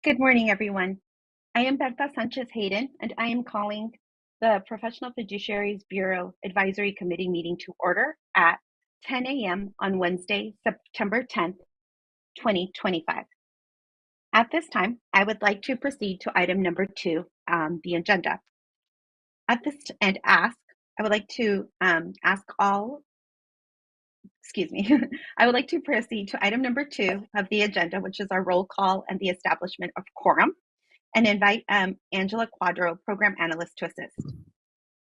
Good morning, everyone. I am Berta Sanchez Hayden, and I am calling the Professional Fiduciaries Bureau Advisory Committee meeting to order at 10 a.m. on Wednesday, September 10th, 2025. At this time, I would like to proceed to item number 2 on the agenda. I would like to ask all, excuse me, I would like to proceed to item number 2 of the agenda, which is our roll call and the establishment of quorum, and invite Angela Quadro, Program Analyst, to assist.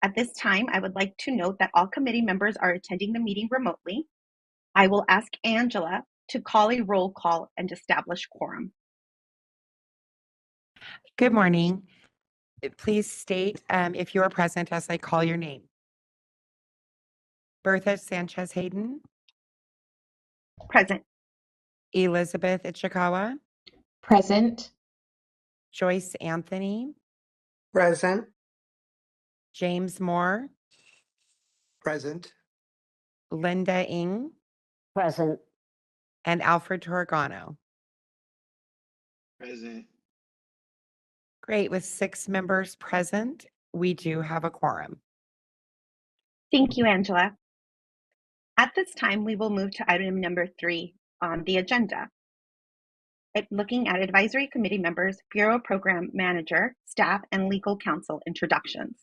At this time, I would like to note that all committee members are attending the meeting remotely. I will ask Angela to call a roll call and establish quorum. Good morning. Please state if you are present as I call your name. Bertha Sanchez Hayden, Present. Elizabeth Ichikawa, Present. Joyce Anthony, Present. James Moore, Present. Linda Ng, Present. and Alfred Torgano. Present. Great. With 6 members present, we do have a quorum. Thank you, Angela. At this time, we will move to item number 3 on the agenda. Looking at advisory committee members, Bureau Program Manager, staff, and legal counsel introductions.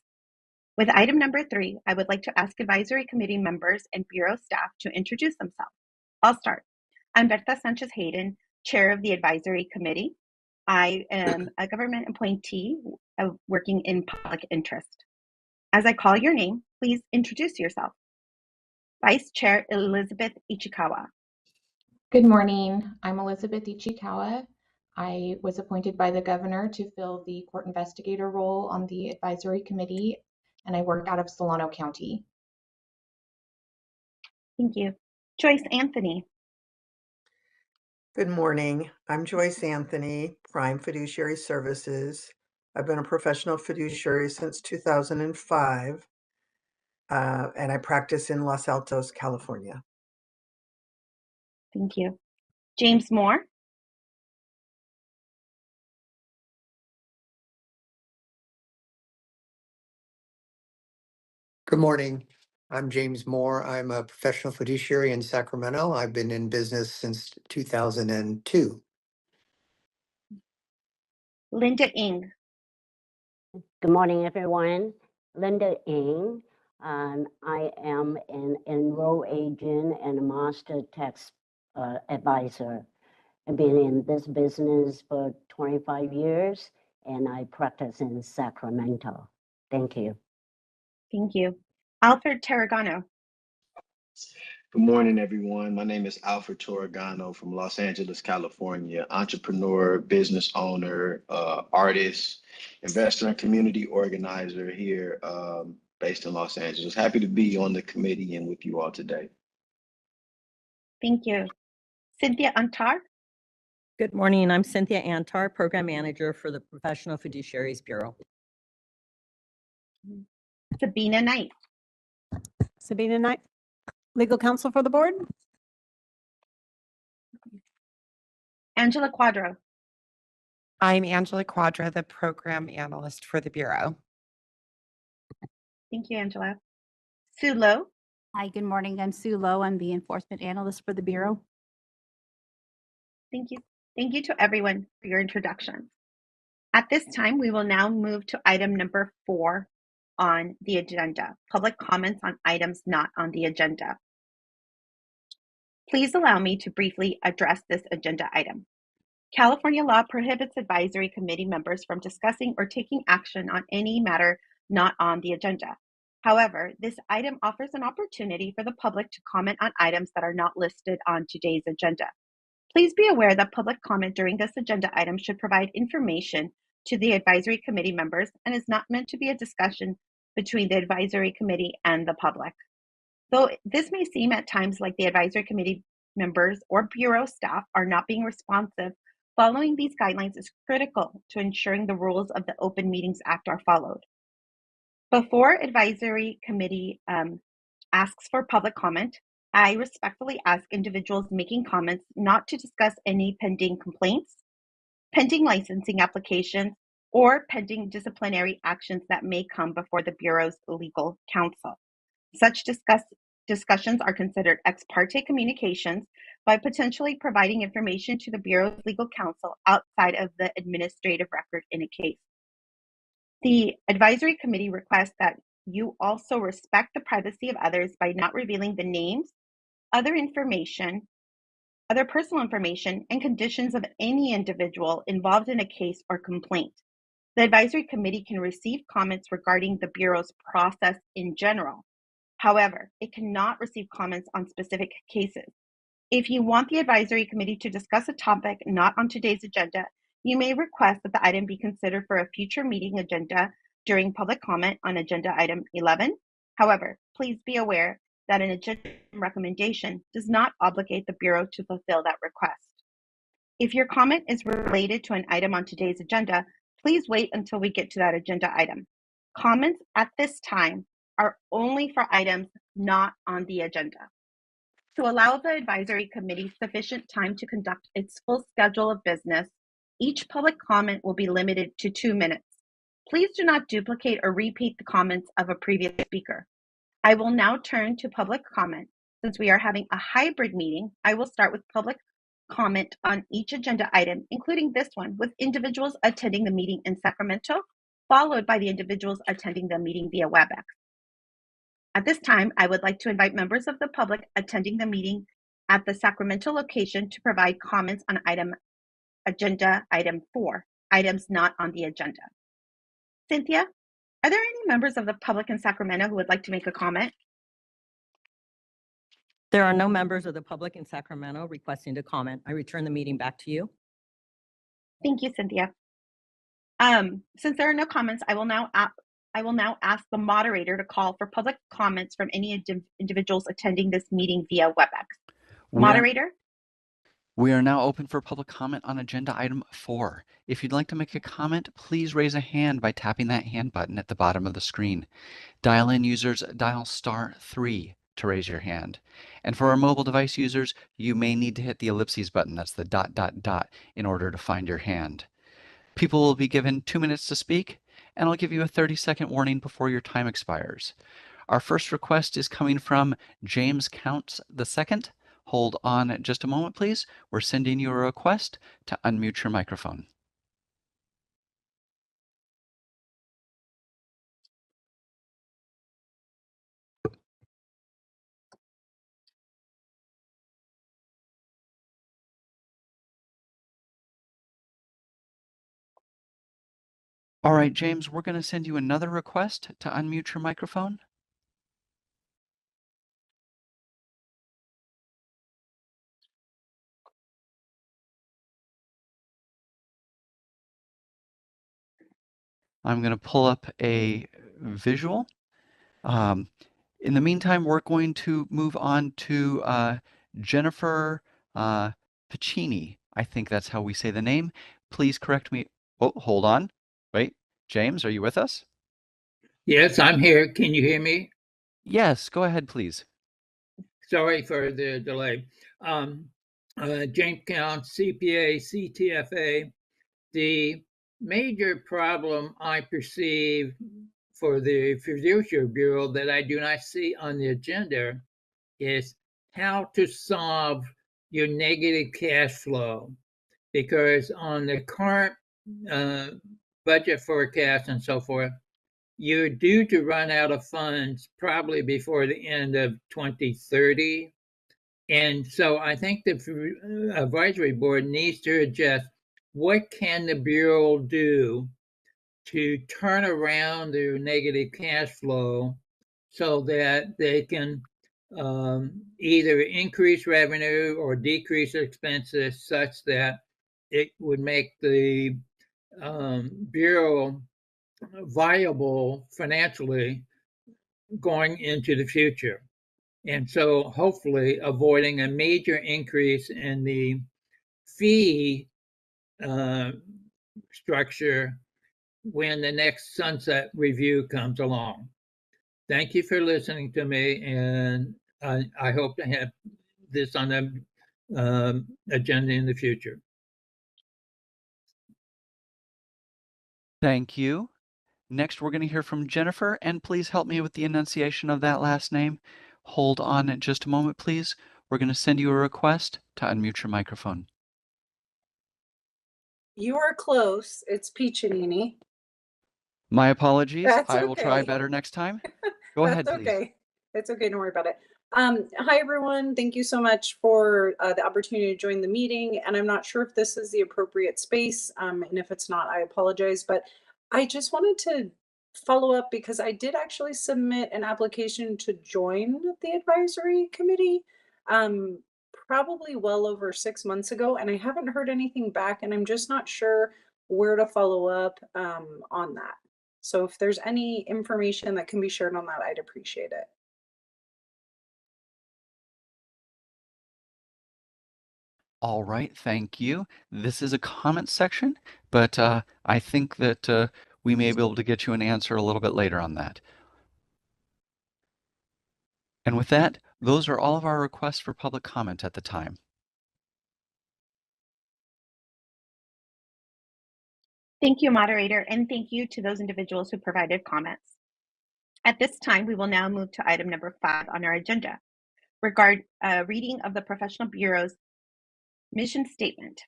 With item number 3, I would like to ask advisory committee members and Bureau staff to introduce themselves. I'll start. I'm Berta Sanchez Hayden, Chair of the Advisory Committee. I am a government appointee working in public interest. As I call your name, please introduce yourself. Vice Chair Elizabeth Ichikawa. Good morning. I'm Elizabeth Ichikawa. I was appointed by the governor to fill the court investigator role on the advisory committee, and I work out of Solano County. Thank you. Joyce Anthony. Good morning. I'm Joyce Anthony, Prime Fiduciary Services. I've been a professional fiduciary since 2005, and I practice in Los Altos, California. Thank you. James Moore. Good morning. I'm James Moore. I'm a professional fiduciary in Sacramento. I've been in business since 2002. Linda Ng. Good morning, everyone. Linda Ng. I am an enroll agent and a master tax advisor. I've been in this business for 25 years, and I practice in Sacramento. Thank you. Thank you. Alfred Torgano. Good morning, everyone. My name is Alfred Torgano from Los Angeles, California. Entrepreneur, business owner, artist, investor, and community organizer here based in Los Angeles. Happy to be on the committee and with you all today. Thank you. Cynthia Antar. Good morning. I'm Cynthia Antar, Program Manager for the Professional Fiduciaries Bureau. Sabina Knight. Sabina Knight, Legal Counsel for the Board. Angela Quadro. I'm Angela Quadra, the Program Analyst for the Bureau. Thank you, Angela. Sue Lowe. Hi, good morning. I'm Sue Lowe. I'm the Enforcement Analyst for the Bureau. Thank you. Thank you to everyone for your introductions. At this time, we will now move to item number 4 on the agenda, public comments on items not on the agenda. Please allow me to briefly address this agenda item. California law prohibits advisory committee members from discussing or taking action on any matter not on the agenda. However, this item offers an opportunity for the public to comment on items that are not listed on today's agenda. Please be aware that public comment during this agenda item should provide information to the advisory committee members and is not meant to be a discussion between the advisory committee and the public. Though this may seem at times like the advisory committee members or bureau staff are not being responsive, following these guidelines is critical to ensuring the rules of the Open Meetings Act are followed. Before advisory committee asks for public comment, I respectfully ask individuals making comments not to discuss any pending complaints, pending licensing applications, or pending disciplinary actions that may come before the Bureau's legal counsel. Such discussions are considered ex parte communications by potentially providing information to the Bureau's legal counsel outside of the administrative record in a case. The advisory committee requests that you also respect the privacy of others by not revealing the names, other personal information, and conditions of any individual involved in a case or complaint. The advisory committee can receive comments regarding the Bureau's process in general. However, it cannot receive comments on specific cases. If you want the advisory committee to discuss a topic not on today's agenda, you may request that the item be considered for a future meeting agenda during public comment on agenda item 11. However, please be aware that an agenda recommendation does not obligate the Bureau to fulfill that request. If your comment is related to an item on today's agenda, please wait until we get to that agenda item. Comments at this time are only for items not on the agenda. To allow the advisory committee sufficient time to conduct its full schedule of business, each public comment will be limited to 2 minutes. Please do not duplicate or repeat the comments of a previous speaker. I will now turn to public comment. Since we are having a hybrid meeting, I will start with public comment on each agenda item, including this one, with individuals attending the meeting in Sacramento, followed by the individuals attending the meeting via WebEx. At this time, I would like to invite members of the public attending the meeting at the Sacramento location to provide comments on agenda item 4, items not on the agenda. Cynthia, are there any members of the public in Sacramento who would like to make a comment? There are no members of the public in Sacramento requesting to comment. I return the meeting back to you. Thank you, Cynthia. Since there are no comments, I will now ask the moderator to call for public comments from any individuals attending this meeting via WebEx. Moderator? We are now open for public comment on agenda item 4. If you'd like to make a comment, please raise a hand by tapping that hand button at the bottom of the screen. Dial-in users dial *3 to raise your hand. And for our mobile device users, you may need to hit the ellipses button, that's the ... in order to find your hand. People will be given 2 minutes to speak, and I'll give you a 30-second warning before your time expires. Our first request is coming from James Counts II. Hold on just a moment, please. We're sending you a request to unmute your microphone. All right, James, we're going to send you another request to unmute your microphone. I'm going to pull up a visual. In the meantime, we're going to move on to Jennifer Piccini. I think that's how we say the name. Please correct me. Oh, hold on. Wait, James, are you with us? Yes, I'm here. Can you hear me? Yes, go ahead, please. Sorry for the delay. James Count, CPA, CTFA. The major problem I perceive for the Fiduciary Bureau that I do not see on the agenda is how to solve your negative cash flow. Because on the current budget forecast and so forth, you're due to run out of funds probably before the end of 2030. And so I think the advisory board needs to adjust what can the Bureau do to turn around their negative cash flow so that they can either increase revenue or decrease expenses such that it would make the Bureau viable financially going into the future. And so hopefully avoiding a major increase in the fee structure when the next sunset review comes along. Thank you for listening to me, and I hope to have this on the agenda in the future. Thank you. Next, we're going to hear from Jennifer, and please help me with the enunciation of that last name. Hold on just a moment, please. We're going to send you a request to unmute your microphone. You are close. It's Piccinini. My apologies. That's I will try okay. better next time. Go ahead, That's please. okay. It's okay. Don't worry about it. Hi, everyone. Thank you so much for the opportunity to join the meeting. And I'm not sure if this is the appropriate space. And if it's not, I apologize. But I just wanted to follow up because I did actually submit an application to join the advisory committee probably well over 6 months ago. And I haven't heard anything back. And I'm just not sure where to follow up on that. So if there's any information that can be shared on that, I'd appreciate it. All right, thank you. This is a comment section, but I think that we may be able to get you an answer a little bit later on that. And with that, those are all of our requests for public comment at the time. Thank you, moderator, and thank you to those individuals who provided comments. At this time, we will now move to item number 5 on our agenda, reading of the Professional Bureau's mission statement.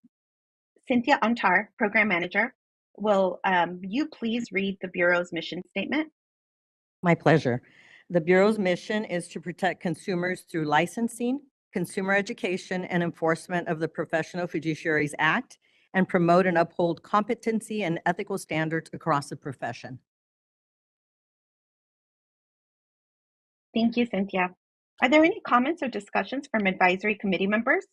Cynthia Antar, Program Manager, will you please read the Bureau's mission statement? My pleasure. The Bureau's mission is to protect consumers through licensing, consumer education, and enforcement of the Professional Fiduciaries Act, and promote and uphold competency and ethical standards across the profession. Thank you, Cynthia. Are there any comments or discussions from advisory committee members?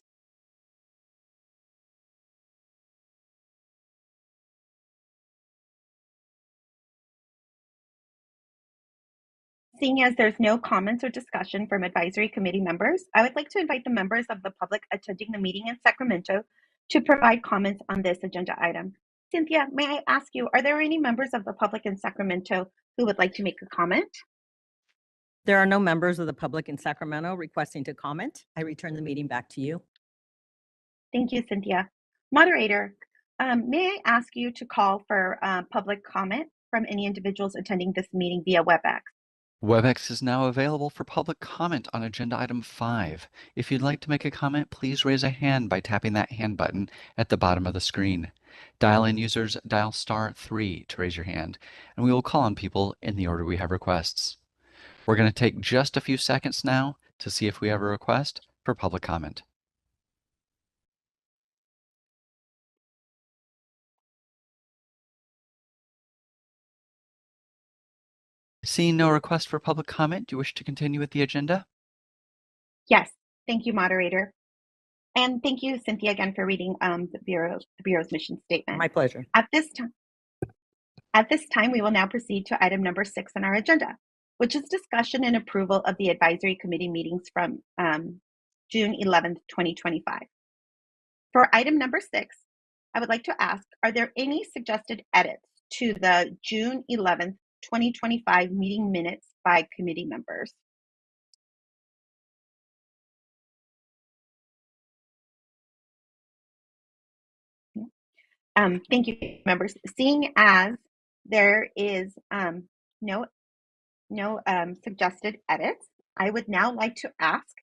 Seeing as there's no comments or discussion from advisory committee members, I would like to invite the members of the public attending the meeting in Sacramento to provide comments on this agenda item. Cynthia, may I ask you, are there any members of the public in Sacramento who would like to make a comment? There are no members of the public in Sacramento requesting to comment. I return the meeting back to you. Thank you, Cynthia. Moderator, may I ask you to call for public comment from any individuals attending this meeting via WebEx? WebEx is now available for public comment on agenda item 5. If you'd like to make a comment, please raise a hand by tapping that hand button at the bottom of the screen. Dial-in users dial *3 to raise your hand, and we will call on people in the order we have requests. We're going to take just a few seconds now to see if we have a request for public comment. Seeing no request for public comment, do you wish to continue with the agenda? Yes, thank you, moderator. And thank you, Cynthia, again for reading the Bureau's mission statement. My pleasure. At this time, we will now proceed to item number 6 on our agenda, which is discussion and approval of the advisory committee meetings from June 11th, 2025. For item number 6, I would like to ask, are there any suggested edits to the June 11th, 2025 meeting minutes by committee members? Thank you, members. Seeing as there is no suggested edits, I would now like to ask,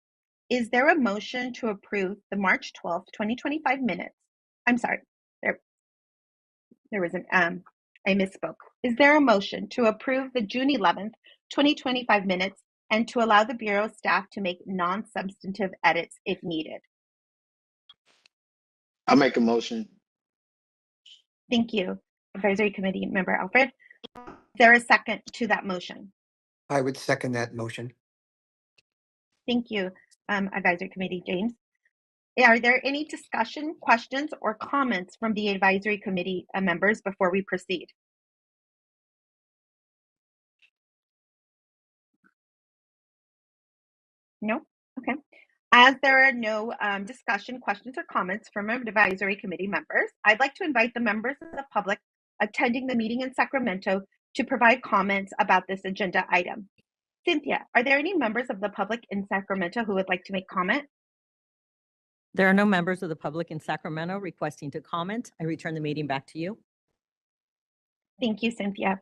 is there a motion to approve the March 12th, 2025 minutes? I'm sorry, there was an, I misspoke. Is there a motion to approve the June 11th, 2025 minutes and to allow the Bureau staff to make non-substantive edits if needed? I'll make a motion. Thank you, Advisory Committee Member Alfred. Is there a second to that motion? I would second that motion. Thank you, Advisory Committee James. Are there any discussion, questions, or comments from the Advisory Committee members before we proceed? No? Okay. As there are no discussion, questions, or comments from Advisory Committee members, I'd like to invite the members of the public attending the meeting in Sacramento to provide comments about this agenda item. Cynthia, are there any members of the public in Sacramento who would like to make comment? There are no members of the public in Sacramento requesting to comment. I return the meeting back to you. Thank you, Cynthia.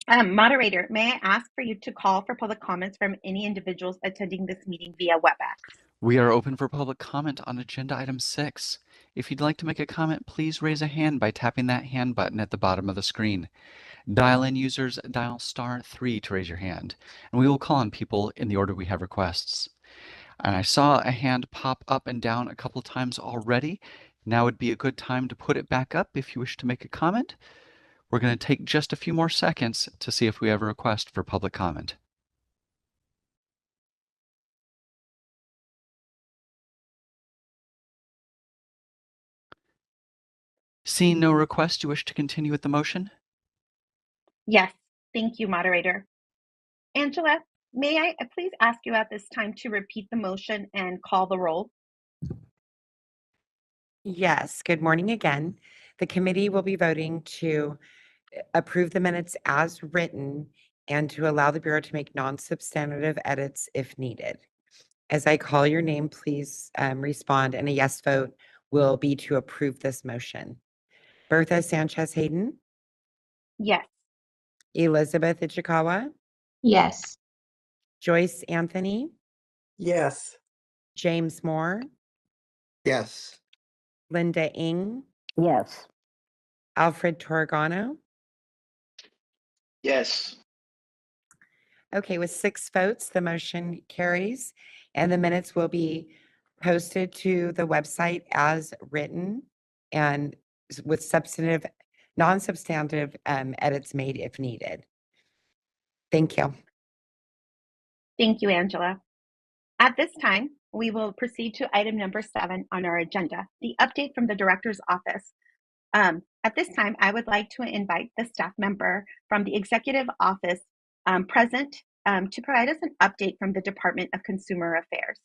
Moderator, may I ask for you to call for public comments from any individuals attending this meeting via WebEx? We are open for public comment on agenda item 6. If you'd like to make a comment, please raise a hand by tapping that hand button at the bottom of the screen. Dial-in users dial *3 to raise your hand, and we will call on people in the order we have requests. And I saw a hand pop up and down a couple times already. Now would be a good time to put it back up if you wish to make a comment. We're going to take just a few more seconds to see if we have a request for public comment. Seeing no request, you wish to continue with the motion? Yes, thank you, moderator. Angela, may I please ask you at this time to repeat the motion and call the roll? Yes, good morning again. The committee will be voting to approve the minutes as written and to allow the Bureau to make non-substantive edits if needed. As I call your name, please respond, and a yes vote will be to approve this motion. Bertha Sanchez Hayden, Yes. Elizabeth Ichikawa, Yes. Joyce Anthony, Yes. James Moore, Yes. Linda Ng, Yes. Alfred Torregano. Yes. Okay, with 6 votes, the motion carries, and the minutes will be posted to the website as written and with non-substantive edits made if needed. Thank you. Thank you, Angela. At this time, we will proceed to item number 7 on our agenda, the update from the director's office. At this time, I would like to invite the staff member from the executive office present to provide us an update from the Department of Consumer Affairs.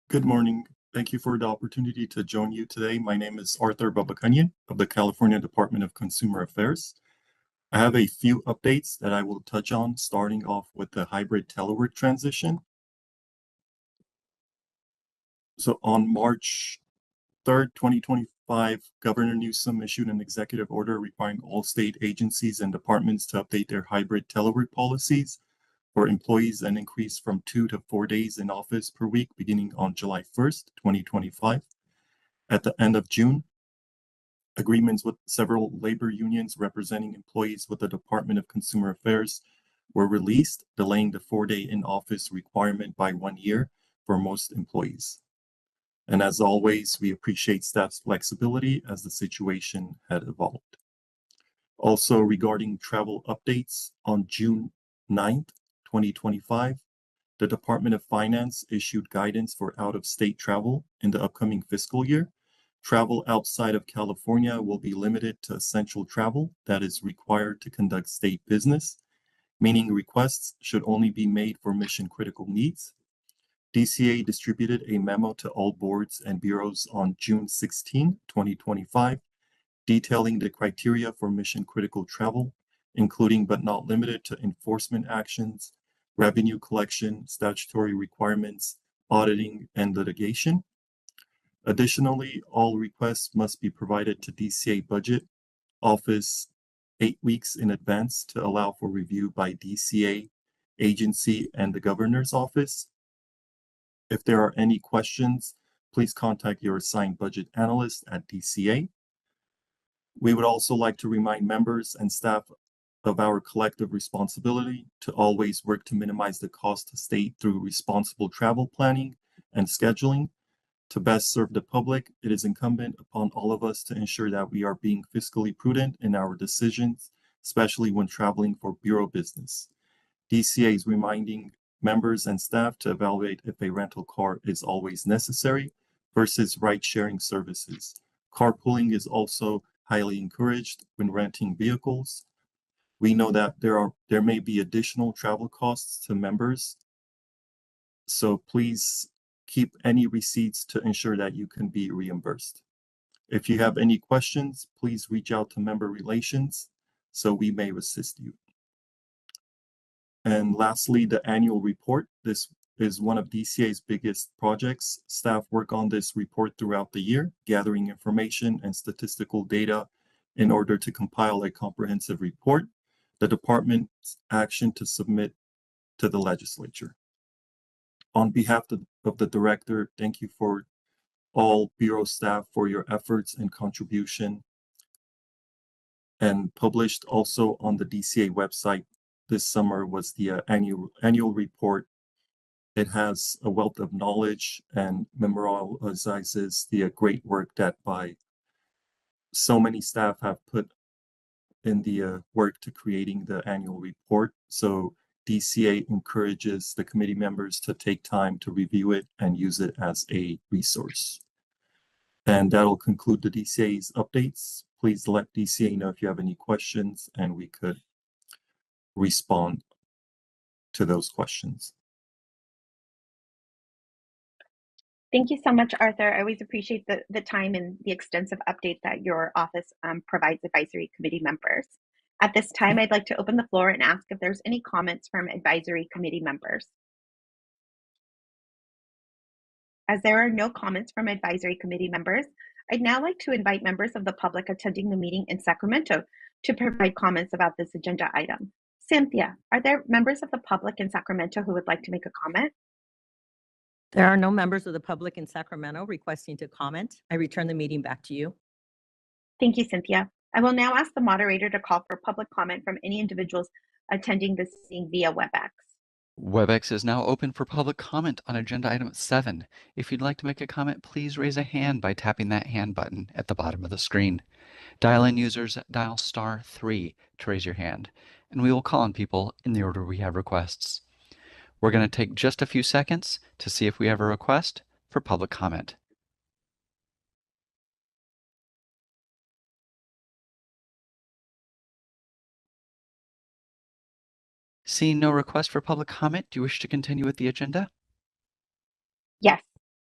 Good morning. Thank you for the opportunity to join you today. My name is Arthur Babakanyan of the California Department of Consumer Affairs. I have a few updates that I will touch on, starting off with the hybrid telework transition. So on March 3rd, 2025, Governor Newsom issued an executive order requiring all state agencies and departments to update their hybrid telework policies for employees, an increase from 2 to 4 days in office per week beginning on July 1st, 2025. At the end of June, agreements with several labor unions representing employees with the Department of Consumer Affairs were released, delaying the 4-day in-office requirement by 1 year for most employees. And as always, we appreciate staff's flexibility as the situation had evolved. Also, regarding travel updates, on June 9th, 2025, the Department of Finance issued guidance for out-of-state travel in the upcoming fiscal year. Travel outside of California will be limited to essential travel that is required to conduct state business, meaning requests should only be made for mission-critical needs. DCA distributed a memo to all boards and bureaus on June 16, 2025, detailing the criteria for mission-critical travel, including but not limited to enforcement actions, revenue collection, statutory requirements, auditing, and litigation. Additionally, all requests must be provided to DCA Budget Office 8 weeks in advance to allow for review by DCA, agency, and the Governor's Office. If there are any questions, please contact your assigned budget analyst at DCA. We would also like to remind members and staff of our collective responsibility to always work to minimize the cost to state through responsible travel planning and scheduling. To best serve the public, it is incumbent upon all of us to ensure that we are being fiscally prudent in our decisions, especially when traveling for bureau business. DCA is reminding members and staff to evaluate if a rental car is always necessary versus ride-sharing services. Carpooling is also highly encouraged when renting vehicles. We know that there may be additional travel costs to members, so please keep any receipts to ensure that you can be reimbursed. If you have any questions, please reach out to Member Relations so we may assist you. And lastly, the annual report. This is one of DCA's biggest projects. Staff work on this report throughout the year, gathering information and statistical data in order to compile a comprehensive report, the department's action to submit to the legislature. On behalf of the director, thank you for all Bureau staff for your efforts and contribution. And published also on the DCA website this summer was the annual report. It has a wealth of knowledge and memorializes the great work that by so many staff have put in the work to creating the annual report. So DCA encourages the committee members to take time to review it and use it as a resource. And that'll conclude the DCA's updates. Please let DCA know if you have any questions and we could respond to those questions. Thank you so much, Arthur. I always appreciate the time and the extensive update that your office provides advisory committee members. At this time, I'd like to open the floor and ask if there's any comments from advisory committee members. As there are no comments from advisory committee members, I'd now like to invite members of the public attending the meeting in Sacramento to provide comments about this agenda item. Cynthia, are there members of the public in Sacramento who would like to make a comment? There are no members of the public in Sacramento requesting to comment. I return the meeting back to you. Thank you, Cynthia. I will now ask the moderator to call for public comment from any individuals attending this meeting via WebEx. WebEx is now open for public comment on agenda item 7. If you'd like to make a comment, please raise a hand by tapping that hand button at the bottom of the screen. Dial-in users dial *3 to raise your hand, and we will call on people in the order we have requests. We're going to take just a few seconds to see if we have a request for public comment. Seeing no request for public comment, do you wish to continue with the agenda? Yes,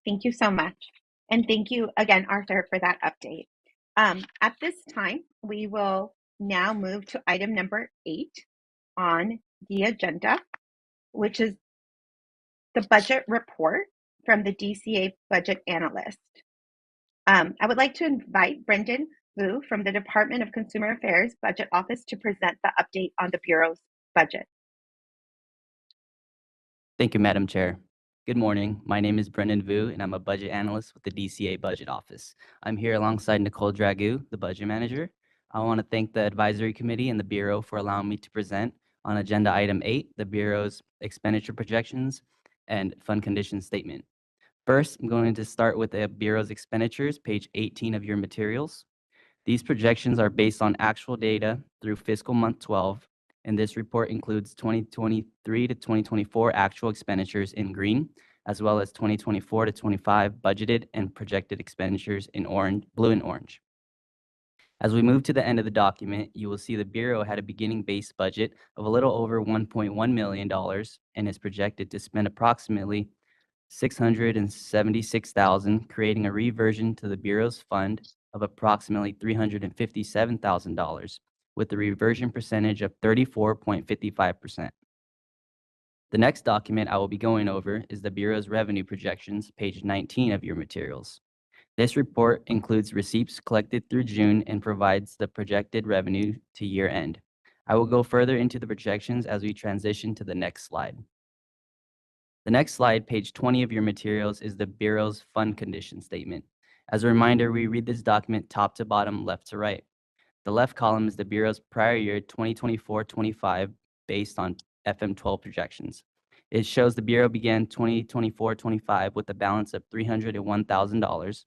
thank you so much. And thank you again, Arthur, for that update. At this time, we will now move to item number 8 on the agenda, which is the budget report from the DCA budget analyst. I would like to invite Brendan Vu from the Department of Consumer Affairs Budget Office to present the update on the Bureau's budget. Thank you, Madam Chair. Good morning. My name is Brendan Vu, and I'm a budget analyst with the DCA Budget Office. I'm here alongside Nicole Dragoo, the budget manager. I want to thank the Advisory Committee and the Bureau for allowing me to present on Agenda Item 8, the Bureau's expenditure projections and fund condition statement. First, I'm going to start with the Bureau's expenditures, page 18 of your materials. These projections are based on actual data through fiscal month 12, and this report includes 2023 to 2024 actual expenditures in green, as well as 2024 to 25 budgeted and projected expenditures in orange, blue and orange. As we move to the end of the document, you will see the Bureau had a beginning base budget of a little over $1.1 million and is projected to spend approximately $676,000, creating a reversion to the Bureau's fund of approximately $357,000, with the reversion percentage of 34.55%. The next document I will be going over is the Bureau's revenue projections, page 19 of your materials. This report includes receipts collected through June and provides the projected revenue to year end. I will go further into the projections as we transition to the next slide. The next slide, page 20 of your materials, is the Bureau's fund condition statement. As a reminder, we read this document top to bottom, left to right. The left column is the Bureau's prior year 2024-25 based on FM12 projections. It shows the Bureau began 2024-25 with a balance of $301,000,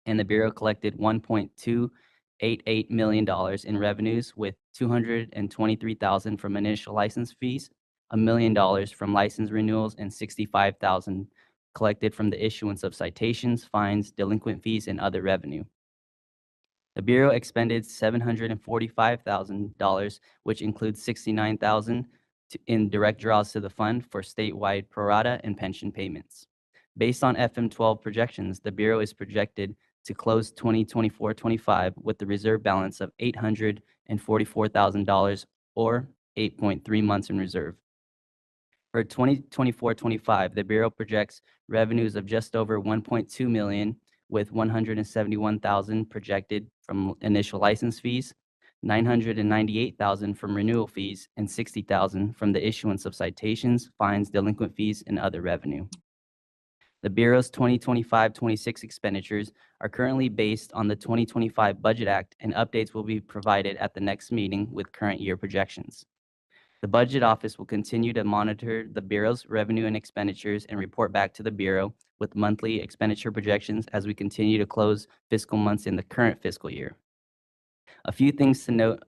and the Bureau collected $1.288 million in revenues, with $223,000 from initial license fees, $1 million from license renewals, and $65,000 collected from the issuance of citations, fines, delinquent fees, and other revenue. The Bureau expended $745,000, which includes $69,000 in direct draws to the fund for statewide prorata and pension payments. Based on FM12 projections, the Bureau is projected to close 2024-25 with the reserve balance of $844,000, or 8.3 months in reserve. For 2024-25, the Bureau projects revenues of just over 1.2 million, with 171,000 projected from initial license fees, 998,000 from renewal fees, and 60,000 from the issuance of citations, fines, delinquent fees, and other revenue. The Bureau's 2025-26 expenditures are currently based on the 2025 Budget Act, and updates will be provided at the next meeting with current year projections. The Budget Office will continue to monitor the Bureau's revenue and expenditures and report back to the Bureau with monthly expenditure projections as we continue to close fiscal months in the current fiscal year. A few things to note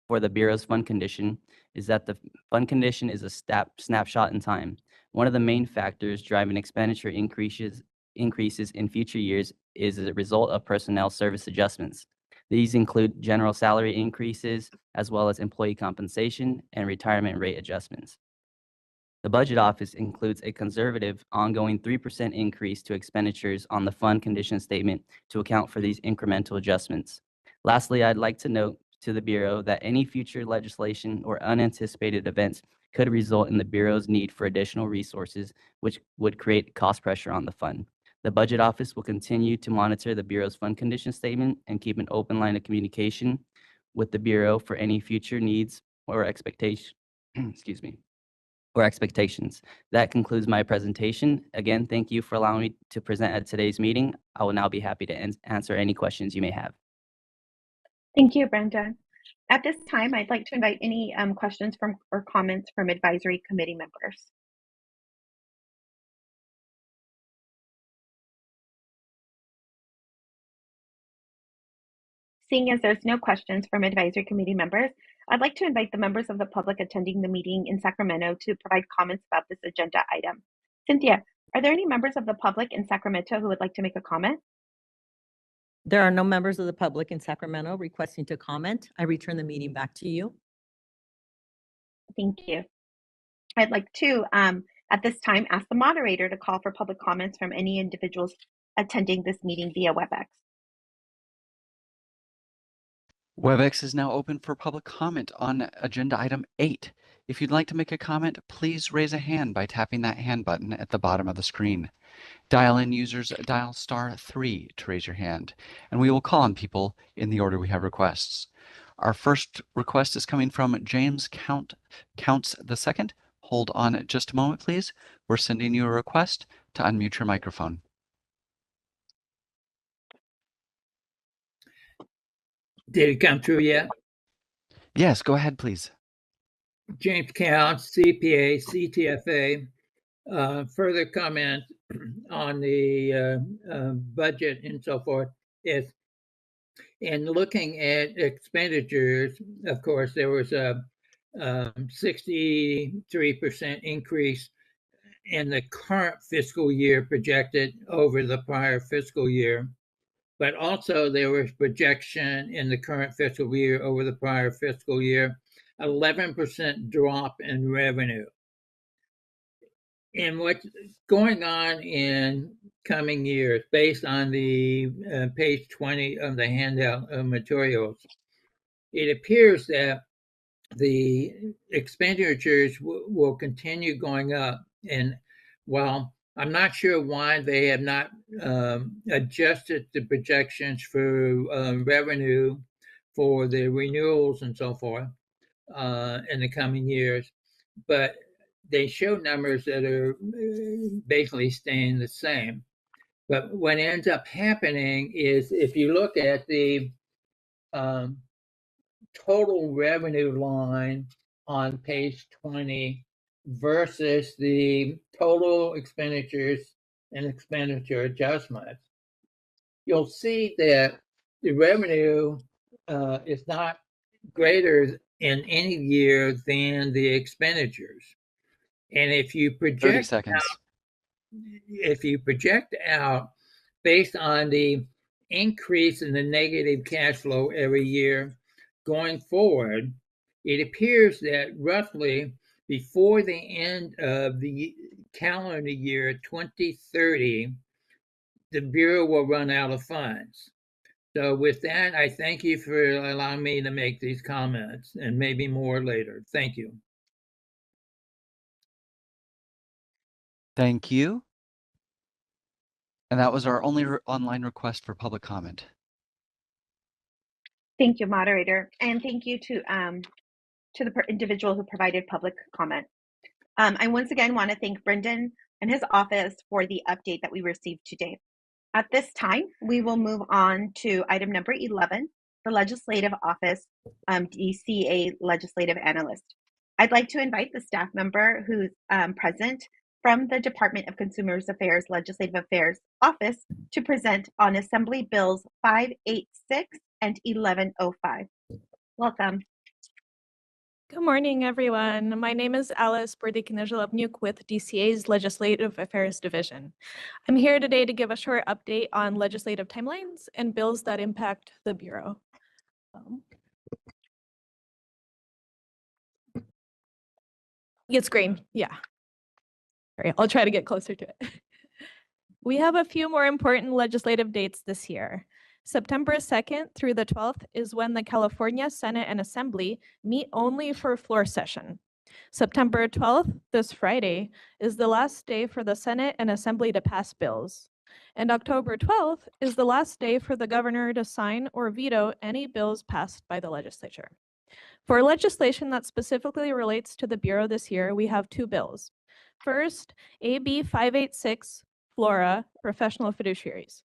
for the Bureau's fund condition is that the fund condition is a snapshot in time. One of the main factors driving expenditure increases in future years is a result of personnel service adjustments. These include general salary increases, as well as employee compensation and retirement rate adjustments. The Budget Office includes a conservative ongoing 3% increase to expenditures on the fund condition statement to account for these incremental adjustments. Lastly, I'd like to note to the Bureau that any future legislation or unanticipated events could result in the Bureau's need for additional resources, which would create cost pressure on the fund. The Budget Office will continue to monitor the Bureau's fund condition statement and keep an open line of communication with the Bureau for any future needs or expectation, excuse me, or expectations. That concludes my presentation. Again, thank you for allowing me to present at today's meeting. I will now be happy to answer any questions you may have. Thank you, Brenda. At this time, I'd like to invite any questions or comments from advisory committee members. Seeing as there's no questions from advisory committee members, I'd like to invite the members of the public attending the meeting in Sacramento to provide comments about this agenda item. Cynthia, are there any members of the public in Sacramento who would like to make a comment? There are no members of the public in Sacramento requesting to comment. I return the meeting back to you. Thank you. I'd like to, at this time, ask the moderator to call for public comments from any individuals attending this meeting via WebEx. WebEx is now open for public comment on agenda item 8. If you'd like to make a comment, please raise a hand by tapping that hand button at the bottom of the screen. Dial-in users dial *3 to raise your hand, and we will call on people in the order we have requests. Our first request is coming from James Counts II. Hold on just a moment, please. We're sending you a request to unmute your microphone. Did it come through yet? Yes, go ahead, please. James Counts, CPA, CTFA. Further comment on the budget and so forth is in looking at expenditures, of course, there was a 63% increase in the current fiscal year projected over the prior fiscal year. But also there was projection in the current fiscal year over the prior fiscal year, 11% drop in revenue. And what's going on in coming years, based on the page 20 of the handout of materials, it appears that the expenditures will continue going up. And while I'm not sure why they have not adjusted the projections for revenue for the renewals and so forth in the coming years, but they show numbers that are basically staying the same. But what ends up happening is if you look at the total revenue line on page 20 versus the total expenditures and expenditure adjustments, you'll see that the revenue is not greater in any year than the expenditures. And if you project 30 seconds. out based on the increase in the negative cash flow every year going forward, it appears that roughly before the end of the calendar year 2030, the Bureau will run out of funds. So with that, I thank you for allowing me to make these comments and maybe more later. Thank you. Thank you. And that was our only online request for public comment. Thank you, moderator, and thank you to the individual who provided public comment. I once again want to thank Brendan and his office for the update that we received today. At this time, we will move on to item number 11, the Legislative Office DCA Legislative Analyst. I'd like to invite the staff member who's present from the Department of Consumer Affairs Legislative Affairs Office to present on Assembly Bills 586 and 1105. Welcome. Good morning, everyone. My name is Alice Bordikinejulobniuk with DCA's Legislative Affairs Division. I'm here today to give a short update on legislative timelines and bills that impact the Bureau. It's green, yeah. All right, I'll try to get closer to it. We have a few more important legislative dates this year. September 2nd through the 12th is when the California Senate and Assembly meet only for floor session. September 12th, this Friday, is the last day for the Senate and Assembly to pass bills. And October 12th is the last day for the governor to sign or veto any bills passed by the legislature. For legislation that specifically relates to the Bureau this year, we have two bills. First, AB 586, Flora, Professional Fiduciaries.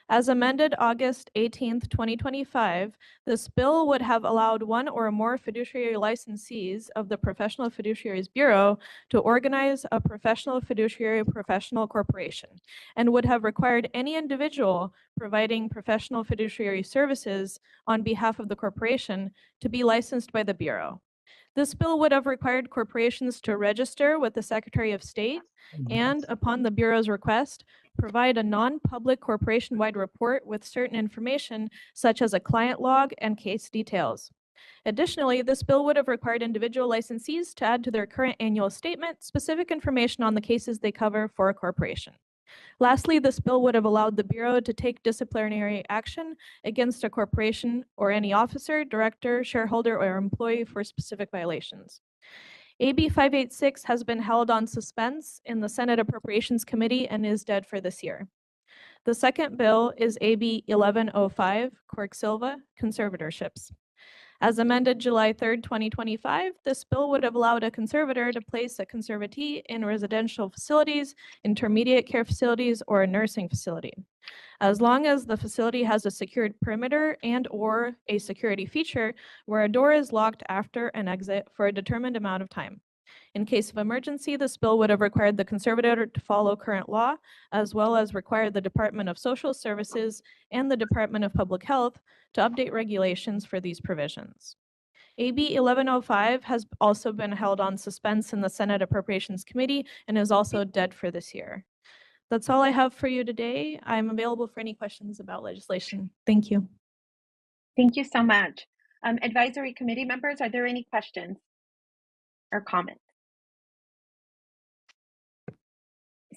As amended August 18th, 2025, this bill would have allowed one or more fiduciary licensees of the Professional Fiduciaries Bureau to organize a professional fiduciary professional corporation and would have required any individual providing professional fiduciary services on behalf of the corporation to be licensed by the Bureau. This bill would have required corporations to register with the Secretary of State and, upon the Bureau's request, provide a non-public corporation-wide report with certain information such as a client log and case details. Additionally, this bill would have required individual licensees to add to their current annual statement specific information on the cases they cover for a corporation. Lastly, this bill would have allowed the Bureau to take disciplinary action against a corporation or any officer, director, shareholder, or employee for specific violations. AB 586 has been held on suspense in the Senate Appropriations Committee and is dead for this year. The second bill is AB 1105, Quirk Silva, Conservatorships. As amended July 3rd, 2025, this bill would have allowed a conservator to place a conservatee in residential facilities, intermediate care facilities, or a nursing facility, as long as the facility has a secured perimeter and/or a security feature where a door is locked after an exit for a determined amount of time. In case of emergency, this bill would have required the conservator to follow current law, as well as required the Department of Social Services and the Department of Public Health to update regulations for these provisions. AB 1105 has also been held on suspense in the Senate Appropriations Committee and is also dead for this year. That's all I have for you today. I'm available for any questions about legislation. Thank you. Thank you so much. Advisory committee members, are there any questions or comments?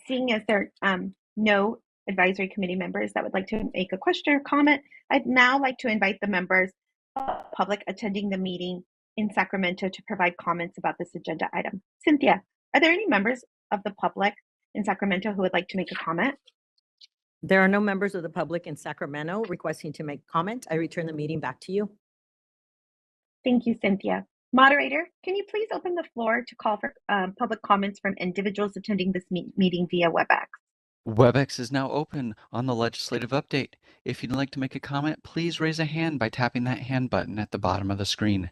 Seeing as there are no advisory committee members that would like to make a question or comment, I'd now like to invite the members of the public attending the meeting in Sacramento to provide comments about this agenda item. Cynthia, are there any members of the public in Sacramento who would like to make a comment? There are no members of the public in Sacramento requesting to make comment. I return the meeting back to you. Thank you, Cynthia. Moderator, can you please open the floor to call for public comments from individuals attending this meeting via WebEx? WebEx is now open on the legislative update. If you'd like to make a comment, please raise a hand by tapping that hand button at the bottom of the screen.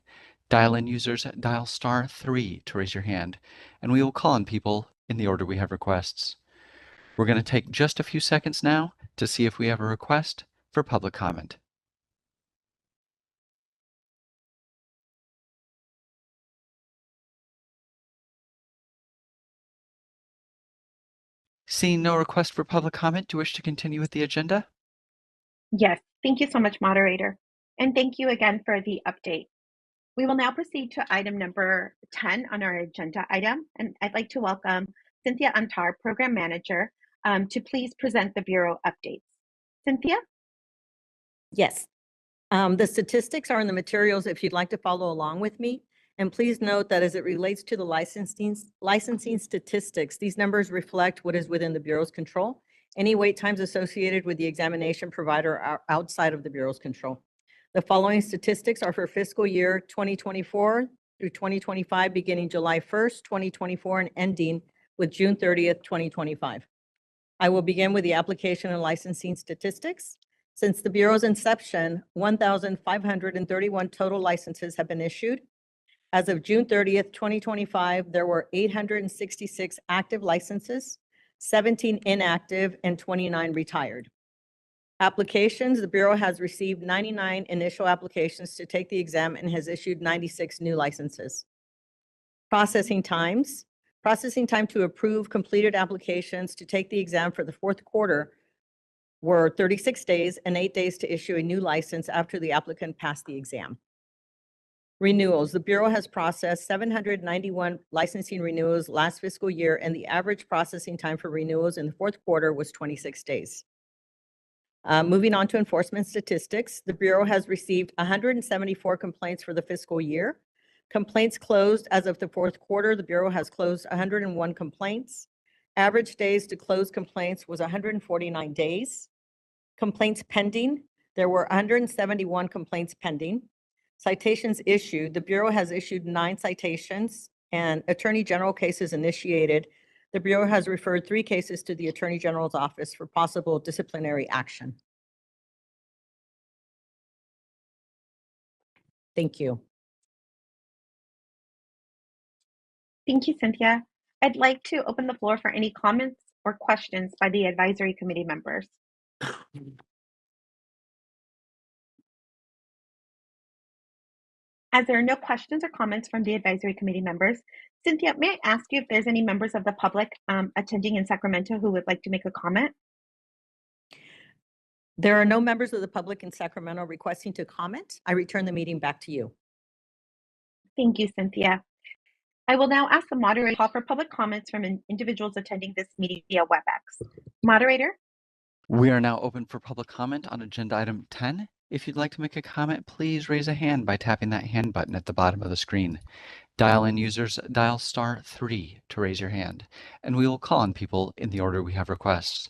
Dial-in users dial *3 to raise your hand, and we will call on people in the order we have requests. We're going to take just a few seconds now to see if we have a request for public comment. Seeing no request for public comment, do you wish to continue with the agenda? Yes, thank you so much, moderator. And thank you again for the update. We will now proceed to item number 10 on our agenda item. And I'd like to welcome Cynthia Antar, Program Manager, to please present the Bureau updates. Cynthia? Yes. The statistics are in the materials if you'd like to follow along with me. And please note that as it relates to the licensing statistics, these numbers reflect what is within the Bureau's control. Any wait times associated with the examination provider are outside of the Bureau's control. The following statistics are for fiscal year 2024 through 2025, beginning July 1st, 2024, and ending with June 30th, 2025. I will begin with the application and licensing statistics. Since the Bureau's inception, 1,531 total licenses have been issued. As of June 30th, 2025, there were 866 active licenses, 17 inactive, and 29 retired. Applications, the Bureau has received 99 initial applications to take the exam and has issued 96 new licenses. Processing times. Processing time to approve completed applications to take the exam for the fourth quarter were 36 days and 8 days to issue a new license after the applicant passed the exam. Renewals. The Bureau has processed 791 licensing renewals last fiscal year, and the average processing time for renewals in the fourth quarter was 26 days. Moving on to enforcement statistics, the Bureau has received 174 complaints for the fiscal year. Complaints closed as of the fourth quarter, the Bureau has closed 101 complaints. Average days to close complaints was 149 days. Complaints pending, there were 171 complaints pending. Citations issued, the Bureau has issued 9 citations, and Attorney General cases initiated. The Bureau has referred 3 cases to the Attorney General's office for possible disciplinary action. Thank you. Thank you, Cynthia. I'd like to open the floor for any comments or questions by the advisory committee members. As there are no questions or comments from the advisory committee members, Cynthia, may I ask you if there's any members of the public attending in Sacramento who would like to make a comment? There are no members of the public in Sacramento requesting to comment. I return the meeting back to you. Thank you, Cynthia. I will now ask the moderator to call for public comments from individuals attending this meeting via WebEx. Moderator? We are now open for public comment on agenda item 10. If you'd like to make a comment, please raise a hand by tapping that hand button at the bottom of the screen. Dial-in users dial *3 to raise your hand, and we will call on people in the order we have requests.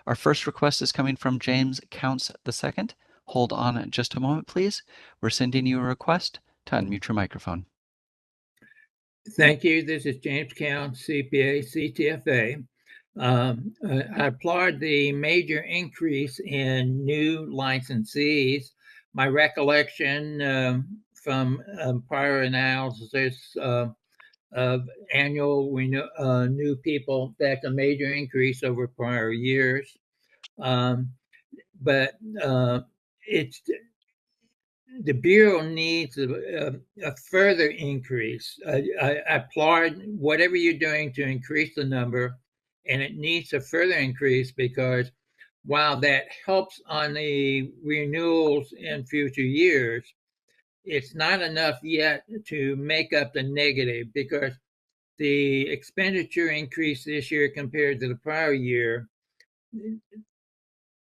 Our first request is coming from James Counts II. Hold on just a moment, please. We're sending you a request to unmute your microphone. Thank you. This is James Counts, CPA, CTFA. I applaud the major increase in new licensees. My recollection from prior analysis of annual new people, that's a major increase over prior years. But it's the Bureau needs a further increase. I applaud whatever you're doing to increase the number, and it needs a further increase because while that helps on the renewals in future years, it's not enough yet to make up the negative because the expenditure increase this year compared to the prior year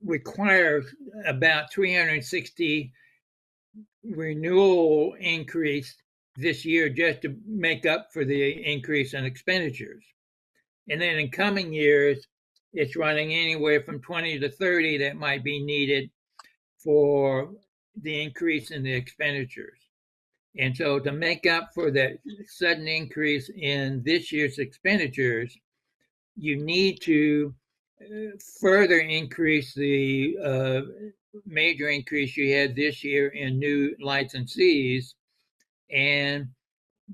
requires about 360 renewal increase this year just to make up for the increase in expenditures. And then in coming years, it's running anywhere from 20 to 30 that might be needed for the increase in the expenditures. And so to make up for that sudden increase in this year's expenditures, you need to further increase the major increase you had this year in new licensees, and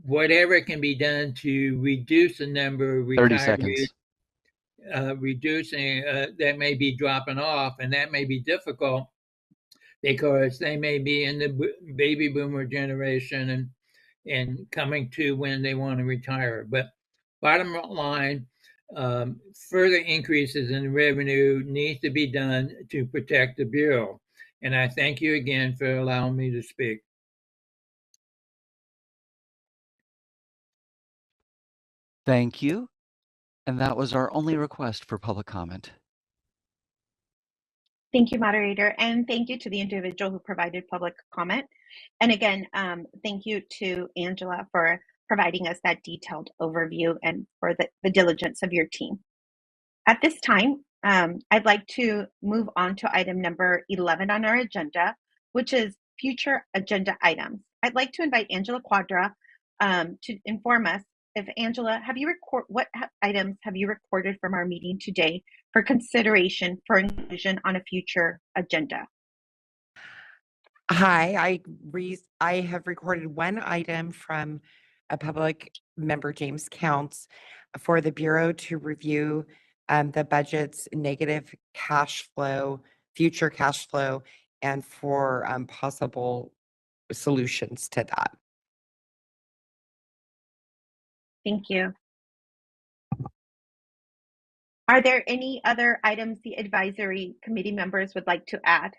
whatever can be done to reduce the number of 30 retirees, seconds. Reducing that may be dropping off, and that may be difficult because they may be in the baby boomer generation and coming to when they want to retire. But bottom line, further increases in revenue needs to be done to protect the Bureau. And I thank you again for allowing me to speak. Thank you. And that was our only request for public comment. Thank you, moderator, and thank you to the individual who provided public comment. And again, thank you to Angela for providing us that detailed overview and for the diligence of your team. At this time, I'd like to move on to item number 11 on our agenda, which is future agenda items. I'd like to invite Angela Quadra to inform us. If Angela, what items have you recorded from our meeting today for consideration for inclusion on a future agenda? Hi, I have recorded one item from a public member, James Counts, for the Bureau to review the budget's negative cash flow, future cash flow, and for possible solutions to that. Thank you. Are there any other items the advisory committee members would like to add?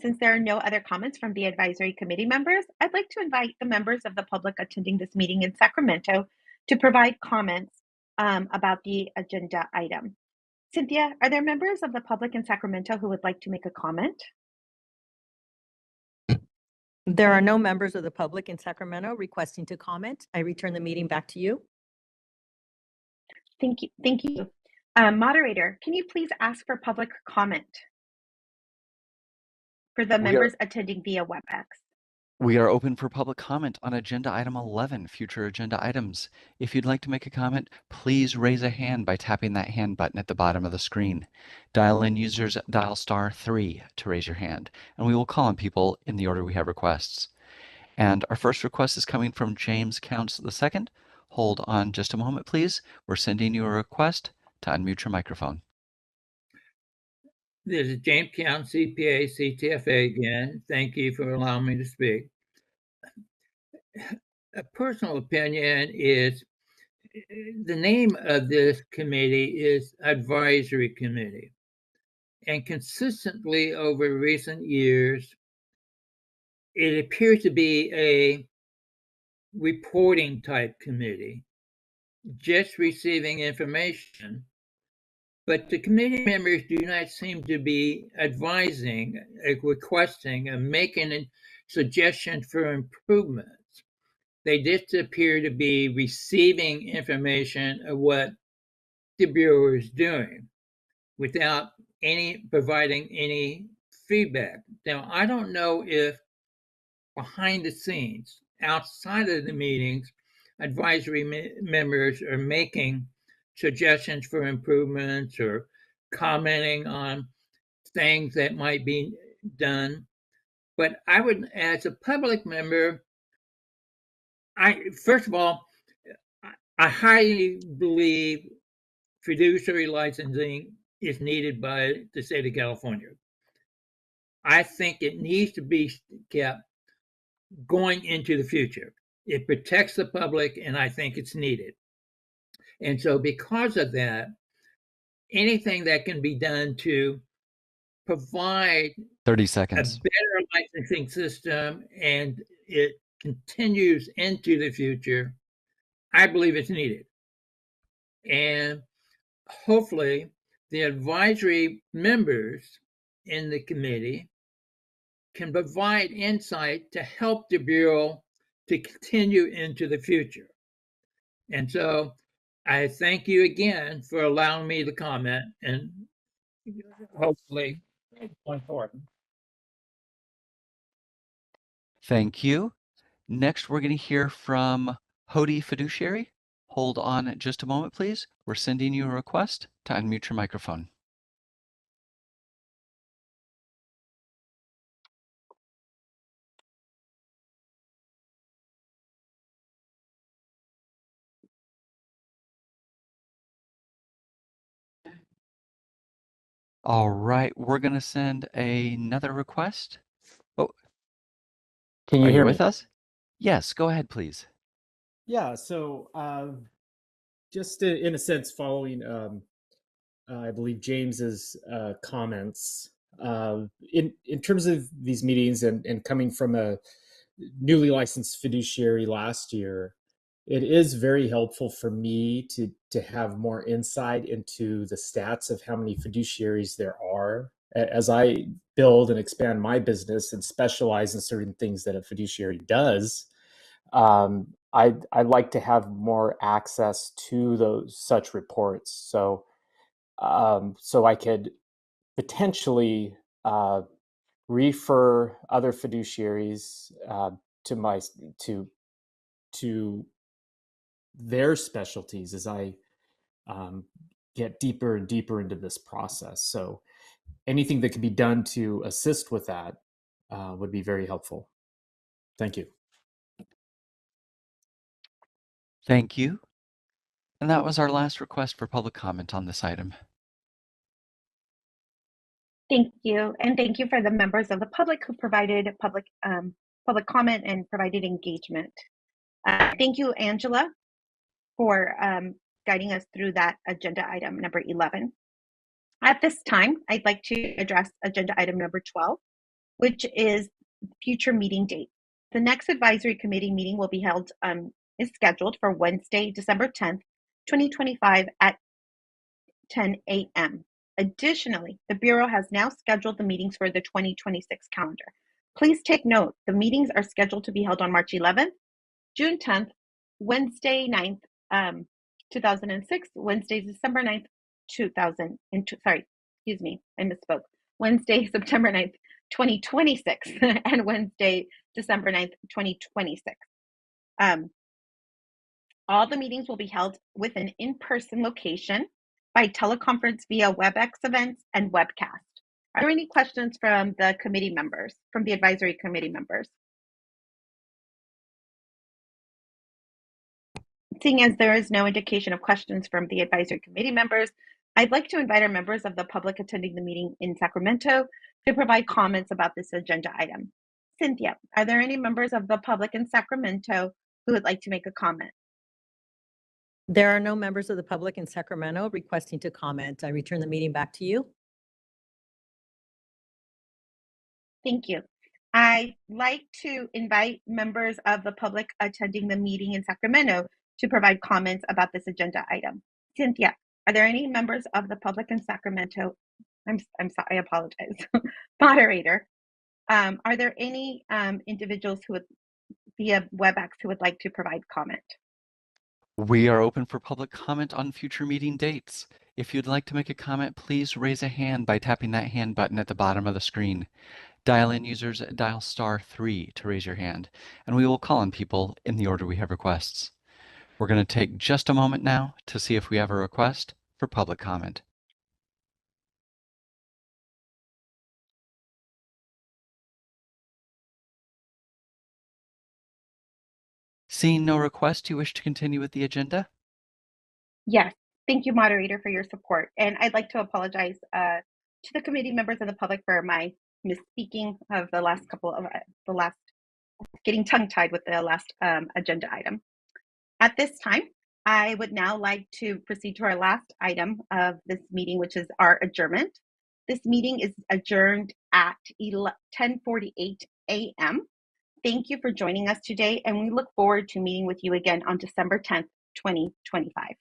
Since there are no other comments from the advisory committee members, I'd like to invite the members of the public attending this meeting in Sacramento to provide comments about the agenda item. Cynthia, are there members of the public in Sacramento who would like to make a comment? There are no members of the public in Sacramento requesting to comment. I return the meeting back to you. Thank you. Thank you. Moderator, can you please ask for public comment for the members attending via WebEx? We are open for public comment on agenda item 11, future agenda items. If you'd like to make a comment, please raise a hand by tapping that hand button at the bottom of the screen. Dial-in users dial *3 to raise your hand, and we will call on people in the order we have requests. And our first request is coming from James Counts II. Hold on just a moment, please. We're sending you a request to unmute your microphone. This is James Counts, CPA, CTFA again. Thank you for allowing me to speak. A personal opinion is the name of this committee is Advisory Committee. And consistently over recent years, it appears to be a reporting type committee, just receiving information. But the committee members do not seem to be advising, requesting, and making suggestions for improvements. They just appear to be receiving information of what the Bureau is doing without providing any feedback. Now, I don't know if behind the scenes, outside of the meetings, advisory members are making suggestions for improvements or commenting on things that might be done. But I would, as a public member, first of all, I highly believe fiduciary licensing is needed by the state of California. I think it needs to be kept going into the future. It protects the public, and I think it's needed. And so because of that, anything that can be done to provide 30 seconds. a better licensing system and it continues into the future, I believe it's needed. And hopefully the advisory members in the committee can provide insight to help the Bureau to continue into the future. And so I thank you again for allowing me to comment and hopefully going forward. Thank you. Next, we're going to hear from Hody Fiduciary. Hold on just a moment, please. We're sending you a request to unmute your microphone. All right, we're going to send another request. Oh, can you are hear you me? with us? Yes, go ahead, please. Yeah, so just in a sense, following, I believe, James's comments, in terms of these meetings and coming from a newly licensed fiduciary last year, it is very helpful for me to have more insight into the stats of how many fiduciaries there are. As I build and expand my business and specialize in certain things that a fiduciary does, I'd like to have more access to those such reports. So I could potentially refer other fiduciaries to my to their specialties as I get deeper and deeper into this process. So anything that can be done to assist with that would be very helpful. Thank you. Thank you. And that was our last request for public comment on this item. Thank you, and thank you for the members of the public who provided public comment and provided engagement. Thank you, Angela, for guiding us through that agenda item number 11. At this time, I'd like to address agenda item number 12, which is future meeting date. The next advisory committee meeting will be held, is scheduled for Wednesday, December 10th, 2025 at 10 a.m. Additionally, the Bureau has now scheduled the meetings for the 2026 calendar. Please take note, the meetings are scheduled to be held on March 11th, June 10th, Wednesday 9th, 2006, Wednesday, December 9th, I misspoke. Wednesday, September 9th, 2026, and Wednesday, December 9th, 2026. All the meetings will be held with an in-person location by teleconference via WebEx events and webcast. Are there any questions from the committee members, from the advisory committee members? Seeing as there is no indication of questions from the advisory committee members, I'd like to invite our members of the public attending the meeting in Sacramento to provide comments about this agenda item. Cynthia, are there any members of the public in Sacramento who would like to make a comment? There are no members of the public in Sacramento requesting to comment. I return the meeting back to you. Thank you. I'd like to invite members of the public attending the meeting in Sacramento to provide comments about this agenda item. Cynthia, are there any members of the public in Sacramento? I'm sorry, I apologize. Moderator, are there any individuals who would, via WebEx, who would like to provide comment? We are open for public comment on future meeting dates. If you'd like to make a comment, please raise a hand by tapping that hand button at the bottom of the screen. Dial-in users dial *3 to raise your hand, and we will call on people in the order we have requests. We're going to take just a moment now to see if we have a request for public comment. Seeing no request, you wish to continue with the agenda? Yes, thank you, moderator, for your support. And I'd like to apologize to the committee members and the public for my misspeaking of the last couple of getting tongue-tied with the last agenda item. At this time, I would now like to proceed to our last item of this meeting, which is our adjournment. This meeting is adjourned at 10:48 a.m. Thank you for joining us today, and we look forward to meeting with you again on December 10th, 2025.